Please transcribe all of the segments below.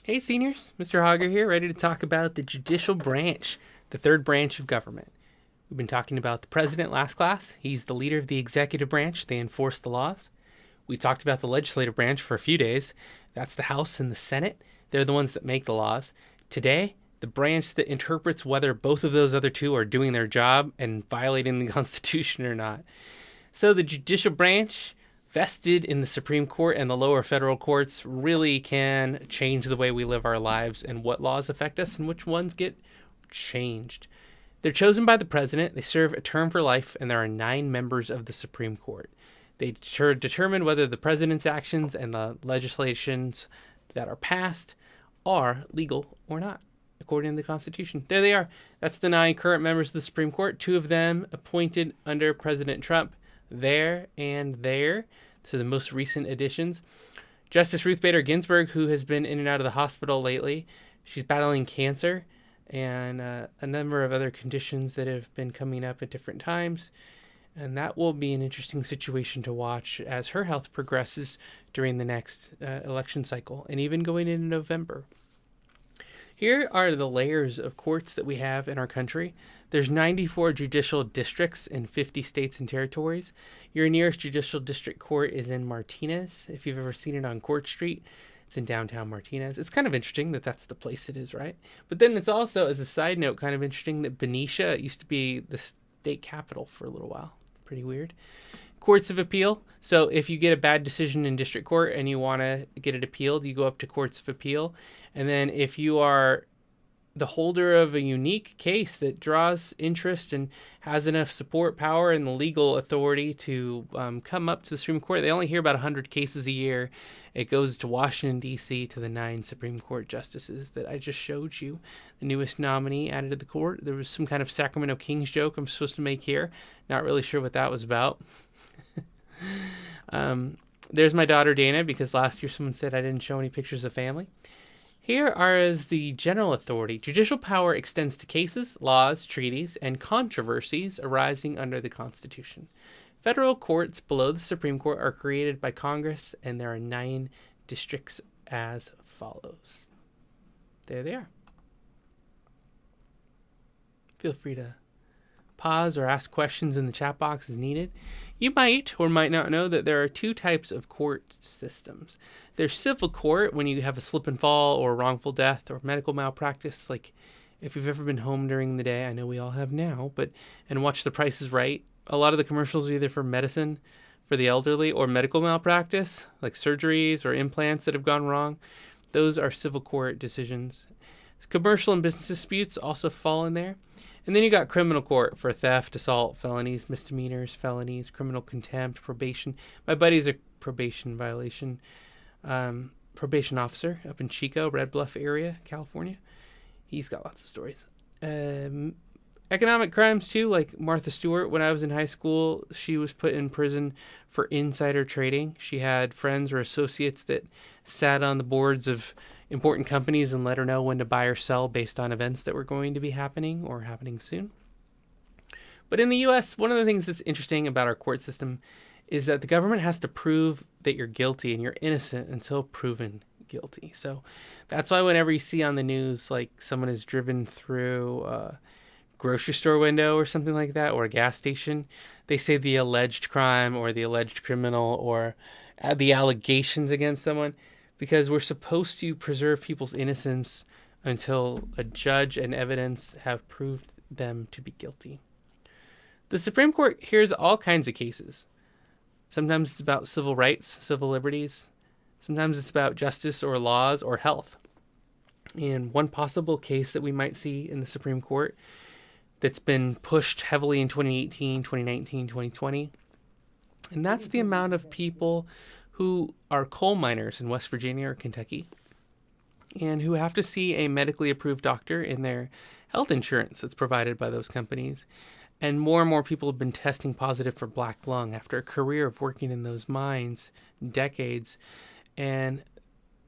Hey seniors, Mr. Hauger here, ready to talk about the judicial branch, the third branch of government. We've been talking about the president last class. He's the leader of the executive branch. They enforce the laws. We talked about the legislative branch for a few days. That's the House and the Senate. They're the ones that make the laws. Today, the branch that interprets whether both of those other two are doing their job and violating the Constitution or not. So the judicial branch, vested in the Supreme Court and the lower federal courts, really can change the way we live our lives and what laws affect us and which ones get changed. They're chosen by the president. They serve a term for life, and there are 9 members of the Supreme Court. They determine whether the president's actions and the legislations that are passed are legal or not, according to the Constitution. There they are. That's the 9 current members of the Supreme Court. 2 of them appointed under President Trump, there and there. So the most recent additions. Justice Ruth Bader Ginsburg, who has been in and out of the hospital lately. She's battling cancer and a number of other conditions that have been coming up at different times. And that will be an interesting situation to watch as her health progresses during the next election cycle and even going into November. Here are the layers of courts that we have in our country. There's 94 judicial districts in 50 states and territories. Your nearest judicial district court is in Martinez. If you've ever seen it on Court Street, it's in downtown Martinez. It's kind of interesting that that's the place it is, right? But then it's also, as a side note, kind of interesting that Benicia used to be the state capital for a little while. Pretty weird. Courts of appeal. So if you get a bad decision in district court and you want to get it appealed, you go up to courts of appeal. And then if you are the holder of a unique case that draws interest and has enough support, power, and the legal authority to come up to the Supreme Court, they only hear about 100 cases a year. It goes to Washington, D.C., to the 9 Supreme Court justices that I just showed you. The newest nominee added to the court. There was some kind of Sacramento Kings joke I'm supposed to make here. Not really sure what that was about. There's my daughter, Dana, because last year someone said I didn't show any pictures of family. Here are the general authority. Judicial power extends to cases, laws, treaties, and controversies arising under the Constitution. Federal courts below the Supreme Court are created by Congress, and there are 9 districts as follows. There they are. Feel free to pause or ask questions in the chat box as needed. You might or might not know that there are 2 types of court systems. There's civil court when you have a slip and fall or wrongful death or medical malpractice. Like if you've ever been home during the day, I know we all have now, and watch The Price is Right. A lot of the commercials are either for medicine for the elderly or medical malpractice, like surgeries or implants that have gone wrong. Those are civil court decisions. Commercial and business disputes also fall in there. And then you got criminal court for theft, assault, felonies, misdemeanors, felonies, criminal contempt, probation. My buddy's a probation violation probation officer up in Chico, Red Bluff area, California. He's got lots of stories. Economic crimes too, like Martha Stewart. When I was in high school, she was put in prison for insider trading. She had friends or associates that sat on the boards of important companies and let her know when to buy or sell based on events that were going to be happening or happening soon. But in the U.S., one of the things that's interesting about our court system is that the government has to prove that you're guilty and you're innocent until proven guilty. So that's why whenever you see on the news, like someone is driven through a grocery store window or something like that, or a gas station, they say the alleged crime or the alleged criminal or the allegations against someone, because we're supposed to preserve people's innocence until a judge and evidence have proved them to be guilty. The Supreme Court hears all kinds of cases. Sometimes it's about civil rights, civil liberties. Sometimes it's about justice or laws or health. And one possible case that we might see in the Supreme Court that's been pushed heavily in 2018, 2019, 2020, and that's the amount of people who are coal miners in West Virginia or Kentucky and who have to see a medically approved doctor in their health insurance that's provided by those companies. And more people have been testing positive for black lung after a career of working in those mines, decades. And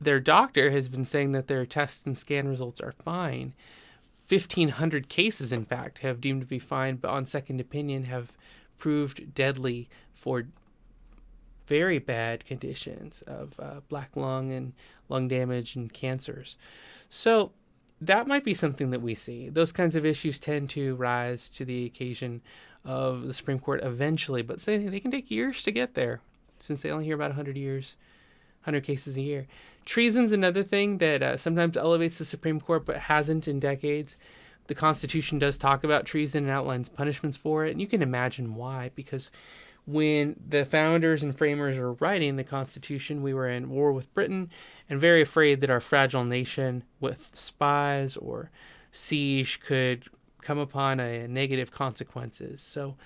their doctor has been saying that their test and scan results are fine. 1,500 cases, in fact, have deemed to be fine, but on second opinion have proved deadly for very bad conditions of black lung and lung damage and cancers. So that might be something that we see. Those kinds of issues tend to rise to the occasion of the Supreme Court eventually, but they can take years to get there since they only hear about 100 cases a year. Treason's another thing that sometimes elevates the Supreme Court but hasn't in decades. The Constitution does talk about treason and outlines punishments for it, and you can imagine why, because when the founders and framers were writing the Constitution, we were in war with Britain and very afraid that our fragile nation with spies or siege could come upon negative consequences. So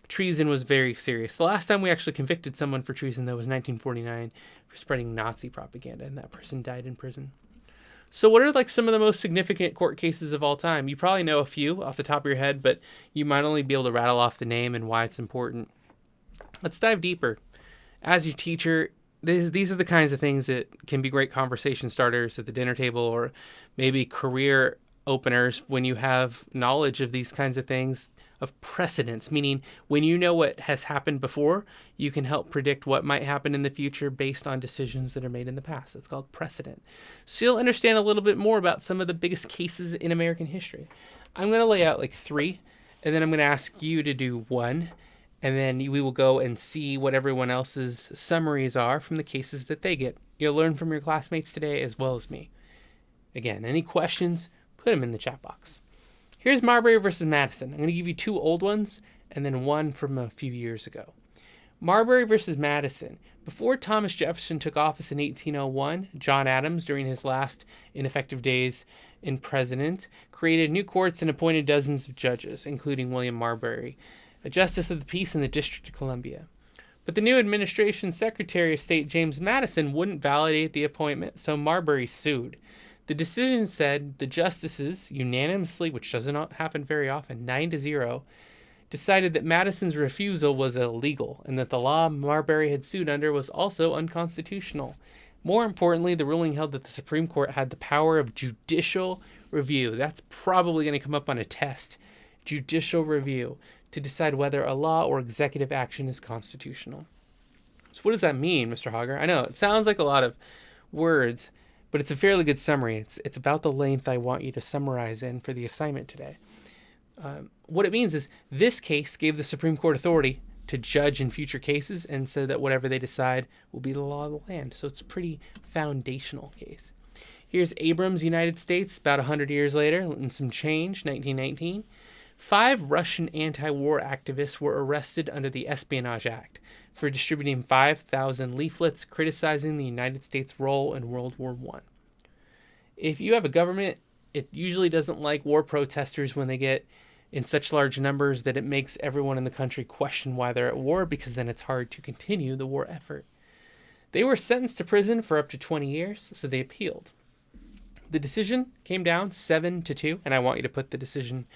treason was very serious. The last time we actually convicted someone for treason, though, was 1949 for spreading Nazi propaganda, and that person died in prison. So what are like some of the most significant court cases of all time? You probably know a few off the top of your head, but you might only be able to rattle off the name and why it's important. Let's dive deeper. As your teacher, these are the kinds of things that can be great conversation starters at the dinner table, or maybe career openers when you have knowledge of these kinds of things, of precedents, meaning when you know what has happened before, you can help predict what might happen in the future based on decisions that are made in the past. It's called precedent. So you'll understand a little bit more about some of the biggest cases in American history. I'm going to lay out like 3, and then I'm going to ask you to do 1, and then we will go and see what everyone else's summaries are from the cases that they get. You'll learn from your classmates today as well as me. Again, any questions, put them in the chat box. Here's Marbury versus Madison. I'm going to give you 2 old ones and then 1 from a few years ago. Marbury versus Madison. Before Thomas Jefferson took office in 1801, John Adams, during his last ineffective days in president, created new courts and appointed dozens of judges, including William Marbury, a justice of the peace in the District of Columbia. But the new administration's Secretary of State, James Madison, wouldn't validate the appointment, so Marbury sued. The decision said the justices unanimously, which doesn't happen very often, 9-0, decided that Madison's refusal was illegal and that the law Marbury had sued under was also unconstitutional. More importantly, the ruling held that the Supreme Court had the power of judicial review. That's probably going to come up on a test. Judicial review to decide whether a law or executive action is constitutional. So what does that mean, Mr. Hauger? I know it sounds like a lot of words, but it's a fairly good summary. It's about the length I want you to summarize in for the assignment today. What it means is this case gave the Supreme Court authority to judge in future cases and said that whatever they decide will be the law of the land. So it's a pretty foundational case. Here's Abrams, United States, about 100 years later, and some change, 1919. 5 Russian anti-war activists were arrested under the Espionage Act for distributing 5,000 leaflets criticizing the United States' role in World War I. If you have a government, it usually doesn't like war protesters when they get in such large numbers that it makes everyone in the country question why they're at war, because then it's hard to continue the war effort. They were sentenced to prison for up to 20 years, so they appealed. The decision came down 7-2, and I want you to put the decision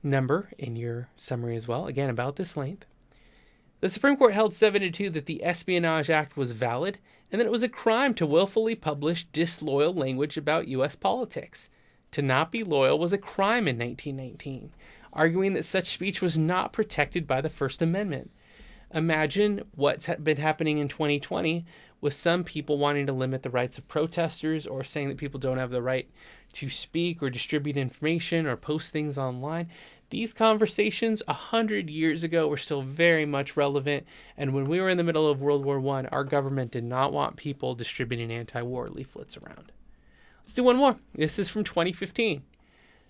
number in your summary as well, again about this length. The Supreme Court held 7-2 that the Espionage Act was valid and that it was a crime to willfully publish disloyal language about U.S. politics. To not be loyal was a crime in 1919, arguing that such speech was not protected by the First Amendment. Imagine what's been happening in 2020 with some people wanting to limit the rights of protesters or saying that people don't have the right to speak or distribute information or post things online. These conversations 100 years ago were still very much relevant, and when we were in the middle of World War I, our government did not want people distributing anti-war leaflets around. Let's do one more. This is from 2015.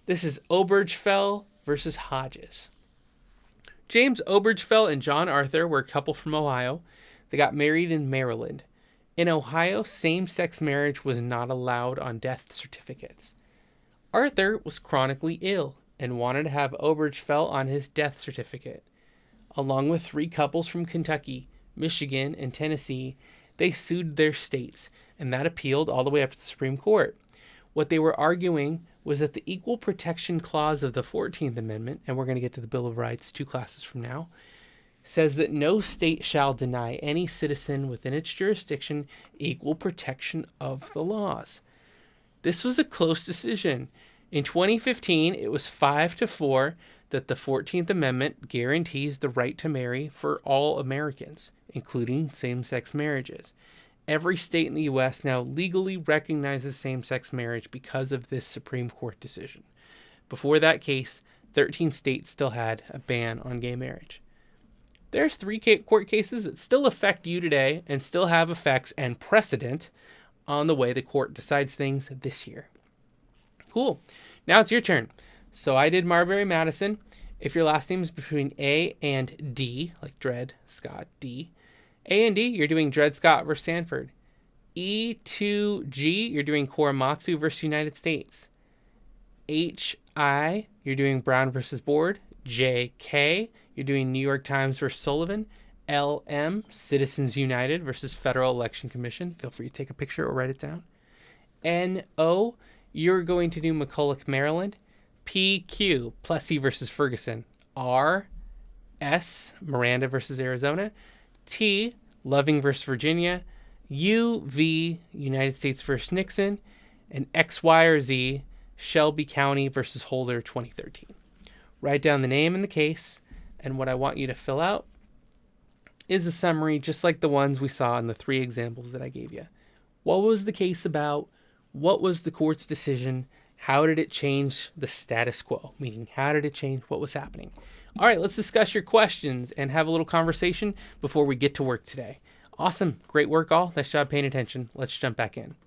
This is Obergefell versus Hodges. James Obergefell and John Arthur were a couple from Ohio. They got married in Maryland. In Ohio, same-sex marriage was not allowed on death certificates. Arthur was chronically ill and wanted to have Obergefell on his death certificate. Along with 3 couples from Kentucky, Michigan, and Tennessee, they sued their states, and that appealed all the way up to the Supreme Court. What they were arguing was that the Equal Protection Clause of the 14th Amendment, and we're going to get to the Bill of Rights 2 classes from now, says that no state shall deny any citizen within its jurisdiction equal protection of the laws. This was a close decision. In 2015, it was 5-4. that the 14th Amendment guarantees the right to marry for all Americans, including same-sex marriages. Every state in the U.S. now legally recognizes same-sex marriage because of this Supreme Court decision. Before that case, 13 states still had a ban on gay marriage. There's 3 court cases that still affect you today and still have effects and precedent on the way the court decides things this year. Cool. Now it's your turn. So I did Marbury Madison. If your last name is between A and D, like Dred Scott D, A and D, you're doing Dred Scott versus Sanford. E to G, you're doing Korematsu versus United States. H I, you're doing Brown versus Board. J K, you're doing New York Times versus Sullivan. L M, Citizens United versus Federal Election Commission. Feel free to take a picture or write it down. N O, you're going to do McCulloch, Maryland. P Q, Plessy versus Ferguson. R S, Miranda versus Arizona. T, Loving versus Virginia. U V, United States versus Nixon. And X, Y, or Z, Shelby County versus Holder 2013. Write down the name and the case, and what I want you to fill out is a summary just like the ones we saw in the 3 examples that I gave you. What was the case about? What was the court's decision? How did it change the status quo? Meaning, how did it change what was happening? All right, let's discuss your questions and have a little conversation before we get to work today. Awesome. Great work, all. Nice job paying attention. Let's jump back in.